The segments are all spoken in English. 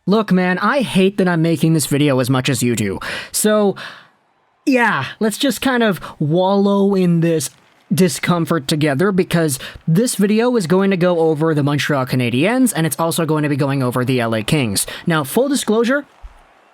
Look, man, I hate that I'm making this video as much as you do. So, yeah, let's just kind of wallow in this discomfort together, because this video is going to go over the Montreal Canadiens, and it's also going to be going over the LA Kings. Now, full disclosure,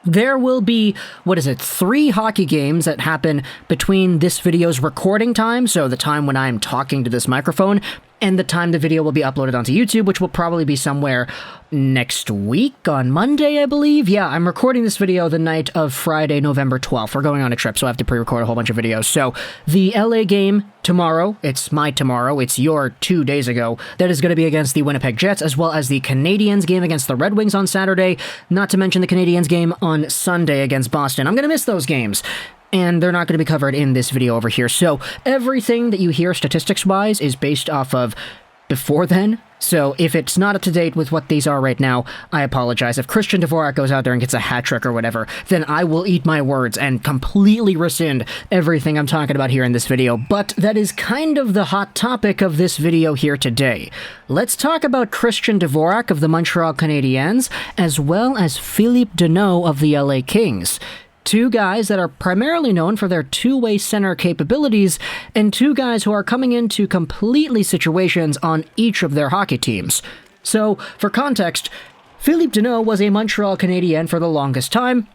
there will be, 3 hockey games that happen between this video's recording time, so the time when I'm talking to this microphone, and the time the video will be uploaded onto YouTube, which will probably be somewhere next week on Monday, I believe. Yeah, I'm recording this video the night of Friday, November 12th. We're going on a trip, so I have to pre-record a whole bunch of videos. So the LA game tomorrow, it's my tomorrow, it's your 2 days ago, that is going to be against the Winnipeg Jets, as well as the Canadiens game against the Red Wings on Saturday, not to mention the Canadiens game on Sunday against Boston. I'm going to miss those games, and they're not going to be covered in this video over here. So everything that you hear statistics-wise is based off of before then. So if it's not up to date with what these are right now, I apologize. If Christian Dvorak goes out there and gets a hat trick or whatever, then I will eat my words and completely rescind everything I'm talking about here in this video. But that is kind of the hot topic of this video here today. Let's talk about Christian Dvorak of the Montreal Canadiens, as well as Phillip Danault of the LA Kings. 2 guys that are primarily known for their two-way center capabilities, and 2 guys who are coming into completely situations on each of their hockey teams. So, for context, Phillip Danault was a Montreal Canadien for the longest time.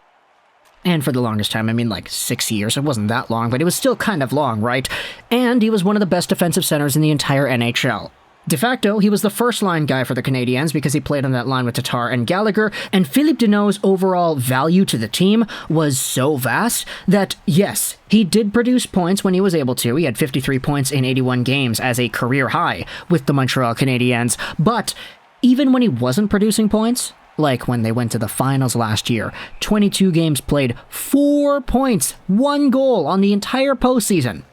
And for the longest time, I mean like 6 years. It wasn't that long, but it was still kind of long, right? And he was one of the best defensive centers in the entire NHL. De facto, he was the first-line guy for the Canadiens because he played on that line with Tatar and Gallagher, and Phillip Danault's overall value to the team was so vast that, yes, he did produce points when he was able to. He had 53 points in 81 games as a career high with the Montreal Canadiens, but even when he wasn't producing points, like when they went to the finals last year, 22 games played, 4 points, 1 goal on the entire postseason.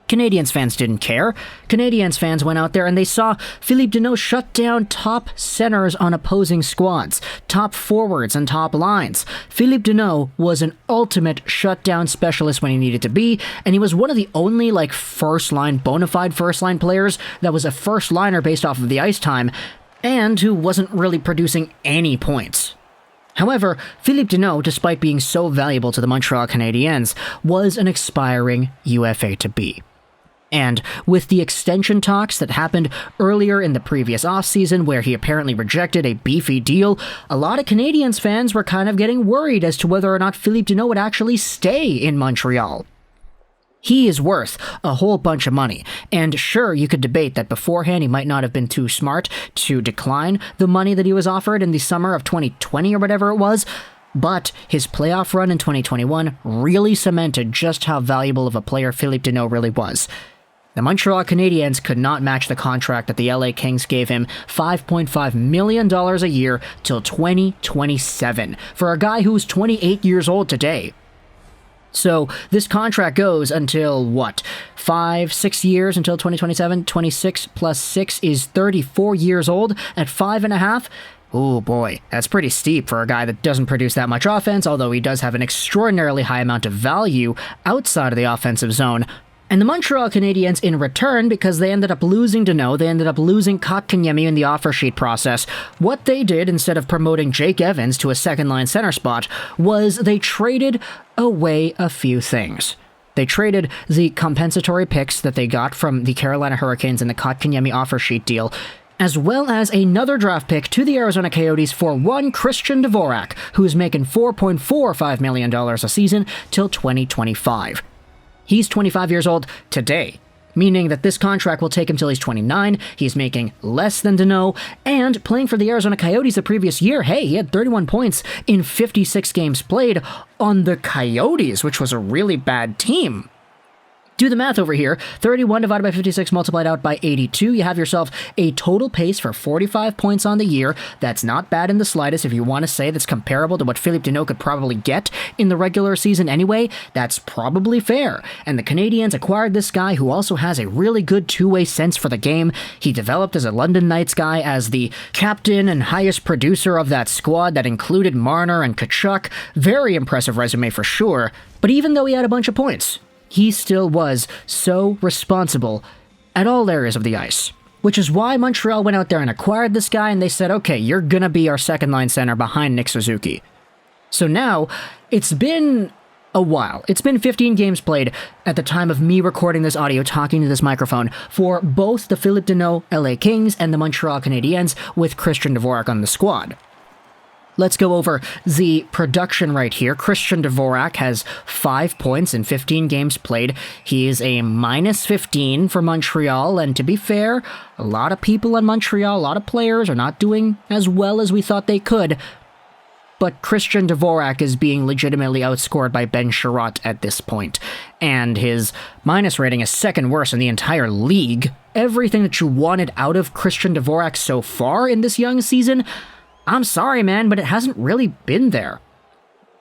Canadiens fans didn't care. Canadiens fans went out there and they saw Phillip Danault shut down top centers on opposing squads, top forwards and top lines. Phillip Danault was an ultimate shutdown specialist when he needed to be, and he was one of the only bona fide first-line players that was a first-liner based off of the ice time, and who wasn't really producing any points. However, Phillip Danault, despite being so valuable to the Montreal Canadiens, was an expiring UFA to be. And with the extension talks that happened earlier in the previous offseason, where he apparently rejected a beefy deal, a lot of Canadiens fans were kind of getting worried as to whether or not Phillip Danault would actually stay in Montreal. He is worth a whole bunch of money, and sure, you could debate that beforehand he might not have been too smart to decline the money that he was offered in the summer of 2020 or whatever it was, but his playoff run in 2021 really cemented just how valuable of a player Phillip Danault really was. The Montreal Canadiens could not match the contract that the LA Kings gave him, $5.5 million a year till 2027, for a guy who's 28 years old today. So this contract goes until, 5-6 years until 2027? 26 plus 6 is 34 years old at 5.5? Oh boy, that's pretty steep for a guy that doesn't produce that much offense, although he does have an extraordinarily high amount of value outside of the offensive zone. And the Montreal Canadiens, in return, because they ended up losing Danault, they ended up losing Kotkaniemi in the offer sheet process, what they did, instead of promoting Jake Evans to a second-line center spot, was they traded away a few things. They traded the compensatory picks that they got from the Carolina Hurricanes in the Kotkaniemi offer sheet deal, as well as another draft pick to the Arizona Coyotes for one Christian Dvorak, who's making $4.45 million a season till 2025. He's 25 years old today, meaning that this contract will take him till he's 29, he's making less than Danault, and playing for the Arizona Coyotes the previous year, hey, he had 31 points in 56 games played on the Coyotes, which was a really bad team. Do the math over here. 31 divided by 56 multiplied out by 82. You have yourself a total pace for 45 points on the year. That's not bad in the slightest. If you want to say that's comparable to what Phillip Danault could probably get in the regular season anyway, that's probably fair. And the Canadiens acquired this guy who also has a really good two-way sense for the game. He developed as a London Knights guy, as the captain and highest producer of that squad that included Marner and Tkachuk. Very impressive resume for sure. But even though he had a bunch of points, he still was so responsible at all areas of the ice. which is why Montreal went out there and acquired this guy, and they said, okay, you're gonna be our second-line center behind Nick Suzuki. So now, it's been a while. It's been 15 games played at the time of me recording this audio, talking to this microphone, for both the Phillip Danault LA Kings and the Montreal Canadiens with Christian Dvorak on the squad. Let's go over the production right here. Christian Dvorak has 5 points in 15 games played. He is a -15 for Montreal, and to be fair, a lot of people in Montreal, a lot of players are not doing as well as we thought they could. But Christian Dvorak is being legitimately outscored by Ben Chiarot at this point, and his minus rating is second worst in the entire league. Everything that you wanted out of Christian Dvorak so far in this young season, I'm sorry, man, but it hasn't really been there.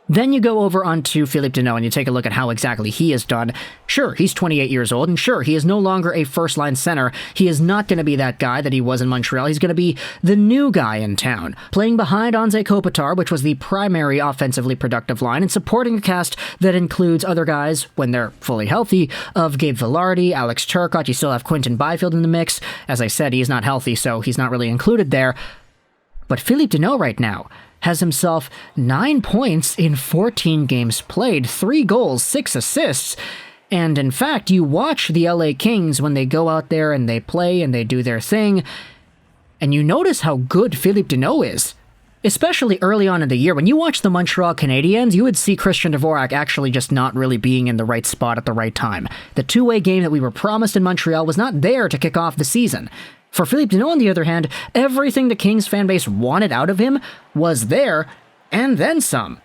Then you go over onto Phillip Danault and you take a look at how exactly he has done. Sure, he's 28 years old, and sure, he is no longer a first-line center. He is not going to be that guy that he was in Montreal. He's going to be the new guy in town, playing behind Anze Kopitar, which was the primary offensively productive line, and supporting a cast that includes other guys, when they're fully healthy, of Gabe Vilardi, Alex Turcotte. You still have Quinton Byfield in the mix. As I said, he's not healthy, so he's not really included there. But Phillip Danault right now has himself 9 points in 14 games played, 3 goals, 6 assists. And in fact, you watch the LA Kings when they go out there and they play and they do their thing, and you notice how good Phillip Danault is. Especially early on in the year, when you watch the Montreal Canadiens, you would see Christian Dvorak actually just not really being in the right spot at the right time. The two-way game that we were promised in Montreal was not there to kick off the season. For Phillip Danault, on the other hand, everything the Kings fan base wanted out of him was there, and then some.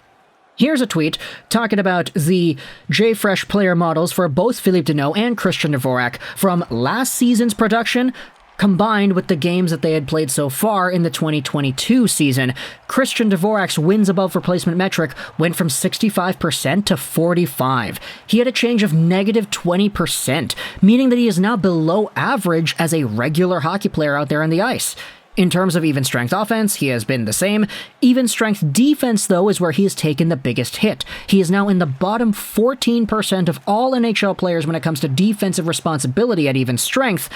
Here's a tweet talking about the JFresh player models for both Phillip Danault and Christian Dvorak from last season's production, combined with the games that they had played so far in the 2022 season. Christian Dvorak's wins above replacement metric went from 65% to 45%. He had a change of -20%, meaning that he is now below average as a regular hockey player out there on the ice. In terms of even strength offense, he has been the same. Even strength defense, though, is where he has taken the biggest hit. He is now in the bottom 14% of all NHL players when it comes to defensive responsibility at even strength.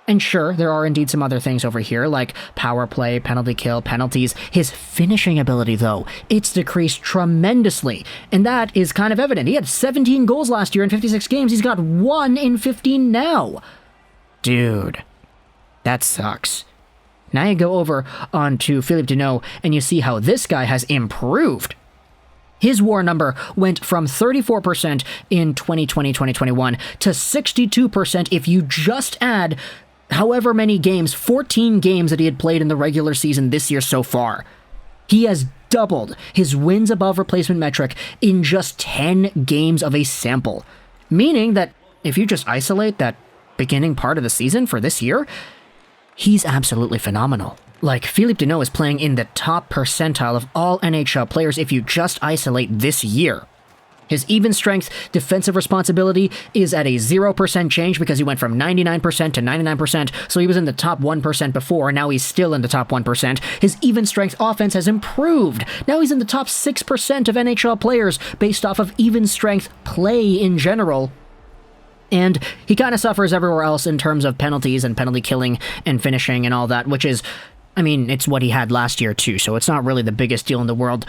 And sure, there are indeed some other things over here, like power play, penalty kill, penalties. His finishing ability, though, it's decreased tremendously. And that is kind of evident. He had 17 goals last year in 56 games. He's got 1 in 15 now. Dude, that sucks. Now you go over onto Phillip Danault, and you see how this guy has improved. His WAR number went from 34% in 2020-2021 to 62% if you just add however many games, 14 games that he had played in the regular season this year so far. He has doubled his wins above replacement metric in just 10 games of a sample. Meaning that if you just isolate that beginning part of the season for this year, he's absolutely phenomenal. Like, Phillip Danault is playing in the top percentile of all NHL players if you just isolate this year. His even strength defensive responsibility is at a 0% change because he went from 99% to 99%, so he was in the top 1% before, and now he's still in the top 1%. His even strength offense has improved. Now he's in the top 6% of NHL players based off of even strength play in general. And he kind of suffers everywhere else in terms of penalties and penalty killing and finishing and all that, which is, I mean, it's what he had last year too, so it's not really the biggest deal in the world.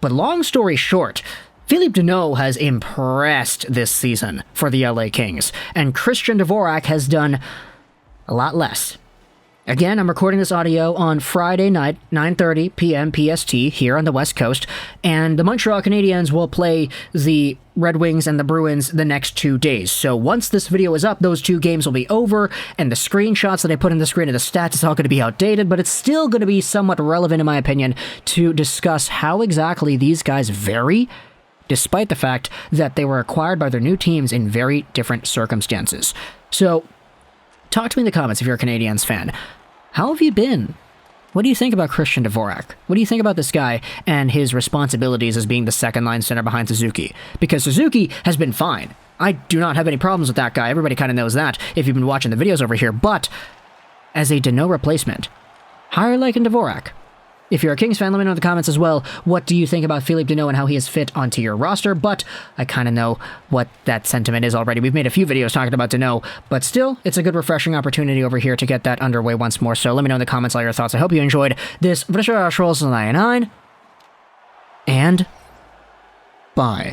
But long story short, Phillip Danault has impressed this season for the LA Kings, and Christian Dvorak has done a lot less. Again, I'm recording this audio on Friday night, 9:30 p.m. PST here on the West Coast, and the Montreal Canadiens will play the Red Wings and the Bruins the next 2 days. So once this video is up, those 2 games will be over, and the screenshots that I put in the screen of the stats is all going to be outdated, but it's still going to be somewhat relevant, in my opinion, to discuss how exactly these guys vary, despite the fact that they were acquired by their new teams in very different circumstances. So, talk to me in the comments if you're a Canadiens fan. How have you been? What do you think about Christian Dvorak? What do you think about this guy and his responsibilities as being the second-line center behind Suzuki? Because Suzuki has been fine. I do not have any problems with that guy. Everybody kind of knows that if you've been watching the videos over here. But, as a Danault replacement, how are you liking Dvorak? if you're a Kings fan, let me know in the comments as well, what do you think about Phillip Danault and how he has fit onto your roster? But I kind of know what that sentiment is already. We've made a few videos talking about Danault, but still, it's a good refreshing opportunity over here to get that underway once more. So let me know in the comments all your thoughts. I hope you enjoyed this Rosén and bye.